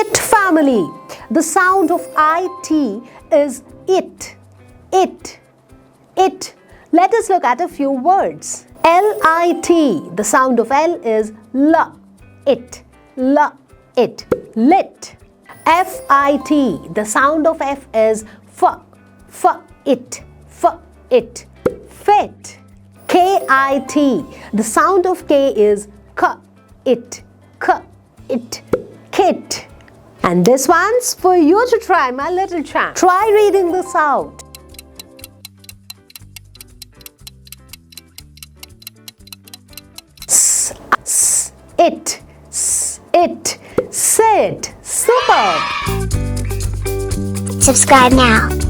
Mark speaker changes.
Speaker 1: It family. The sound of IT is it. It. It. Let us look at a few words. L-I-T. The sound of L is L. It. L. It. Lit. F-I-T. The sound of F is F. F. It. F. It. Fit. K-I-T. The sound of K is K. It. K. It. Kit. And this one's for you to try, my little champ. Try reading this out. It. It. Sit. Superb.
Speaker 2: Subscribe now.